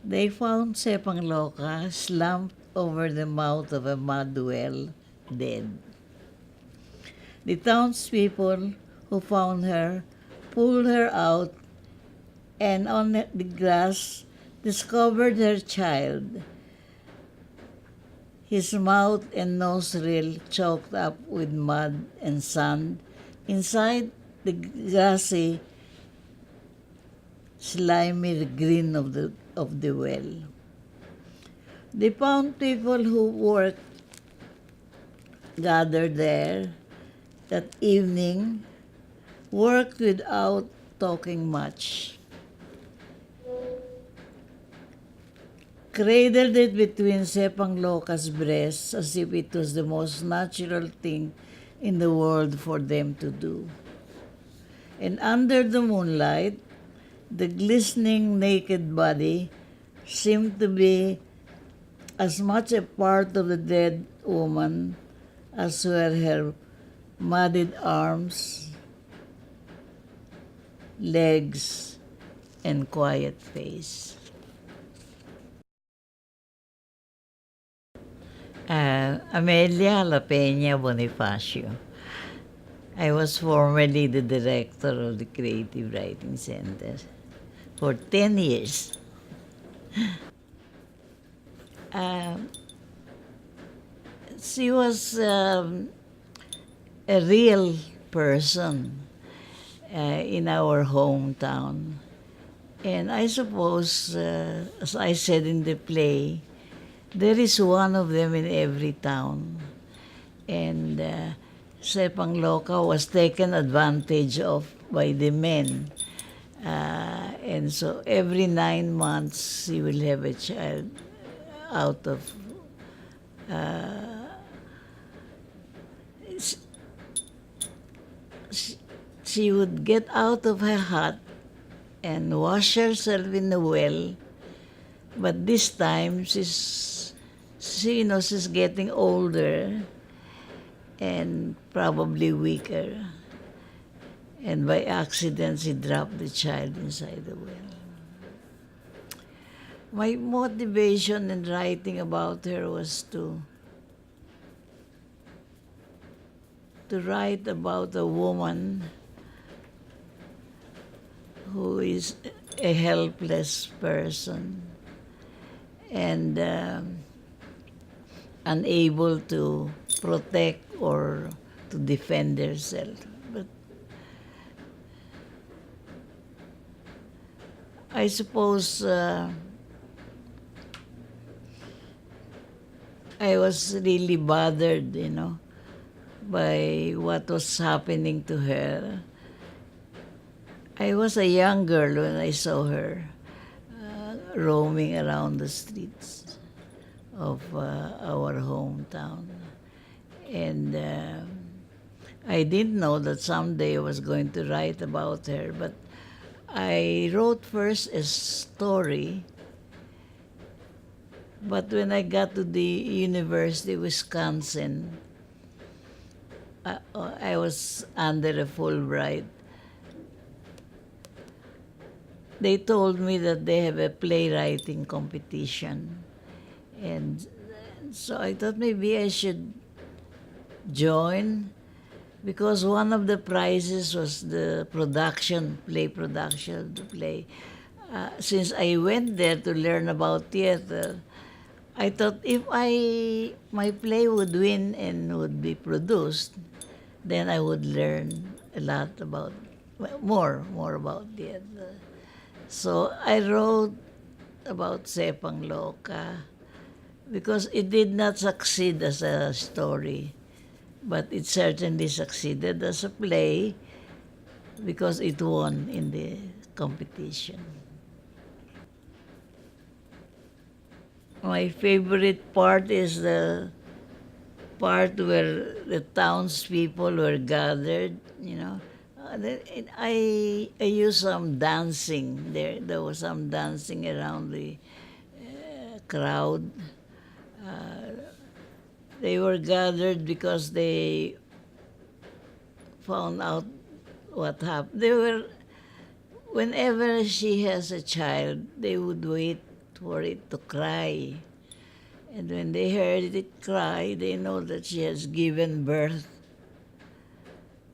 They found Sepang Loca slumped over the mouth of a mud well, dead. The townspeople who found her pulled her out and on the grass discovered her child, his mouth and nostril choked up with mud and sand inside the grassy, slimy green of the well. The found people who worked gathered there that evening, worked without talking much. Cradled it between Sepang Loca's breasts as if it was the most natural thing in the world for them to do. And under the moonlight, the glistening naked body seemed to be as much a part of the dead woman as were her muddied arms, legs, and quiet face. Amelia Lapeña Bonifacio. I was formerly the director of the Creative Writing Center for 10 years. She was a real person in our hometown. And I suppose, as I said in the play, there is one of them in every town. And Sepang Loca was taken advantage of by the men. And so every 9 months, he will have a child out of she would get out of her hut and wash herself in the well. But this time, she's getting older and probably weaker. And by accident, she dropped the child inside the well. My motivation in writing about her was to write about a woman who is a helpless person and unable to protect or to defend herself. But I suppose I was really bothered, by what was happening to her. I was a young girl when I saw her roaming around the streets of our hometown. And I didn't know that someday I was going to write about her, but I wrote first a story. But when I got to the University of Wisconsin, I was under a Fulbright. They told me that they have a playwriting competition. And so I thought maybe I should join because one of the prizes was the play production of the play. Since I went there to learn about theater, I thought if my play would win and would be produced, then I would learn a lot about, more about theater. So I wrote about Sepang Loca because it did not succeed as a story, but it certainly succeeded as a play because it won in the competition. My favorite part is the part where the townspeople were gathered, I used some dancing there. There was some dancing around the crowd. They were gathered because they found out what happened. Whenever she has a child, they would wait for it to cry. And when they heard it cry, they know that she has given birth.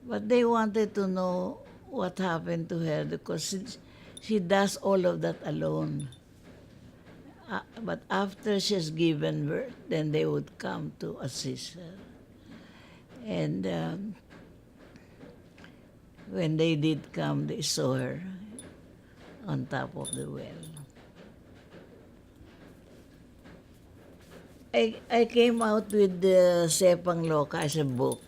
But they wanted to know what happened to her because she does all of that alone. But after she's given birth, then they would come to assist her. And when they did come, they saw her on top of the well. I came out with the Sepang Loka as a book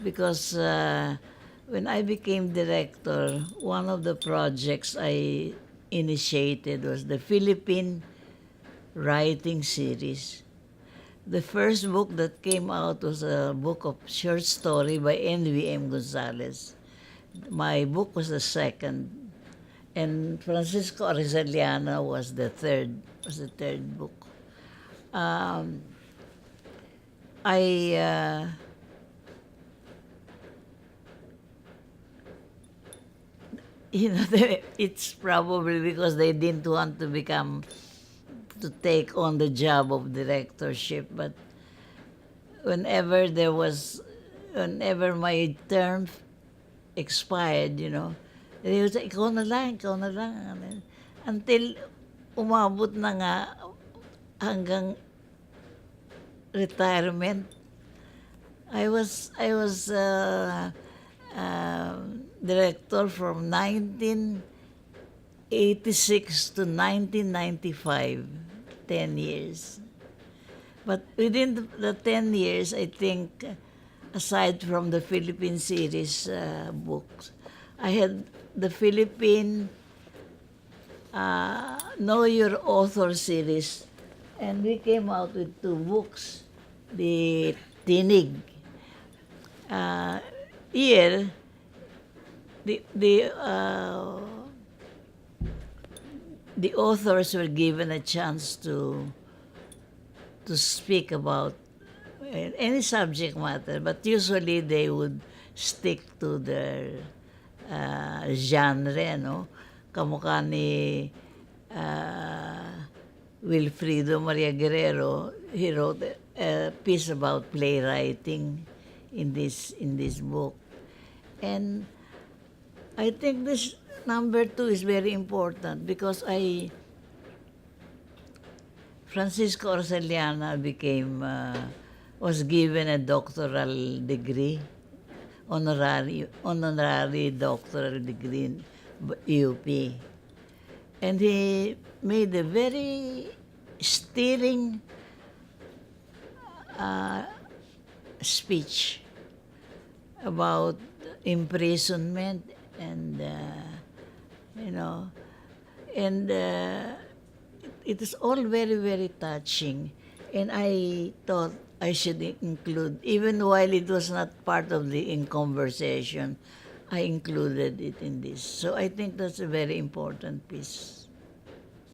because when I became director, one of the projects I initiated was the Philippine writing series. The first book that came out was a book of short story by N.V.M. Gonzalez. My book was the second, and Francisco Arizaliana was the third book. I it's probably because they didn't want to take on the job of directorship, but whenever my term expired, they would say, ikaw na lang. Until umabot na nga hanggang retirement. I was director from 1986 to 1995, 10 years. But within the 10 years, I think, aside from the Philippine series books, I had the Philippine Know Your Author series, and we came out with 2 books. The Tinig. Here, the authors were given a chance to speak about any subject matter, but usually they would stick to their genre, no? Kamukha ni Wilfrido Maria Guerrero, he wrote a piece about playwriting in this book. And I think this number 2 is very important because Francisco Orseliana was given a doctoral degree, honorary doctoral degree in UP. And he made a very stirring speech about imprisonment and it is all very, very touching. And I thought I should include, even while it was not part of the conversation, I included it in this. So I think that's a very important piece.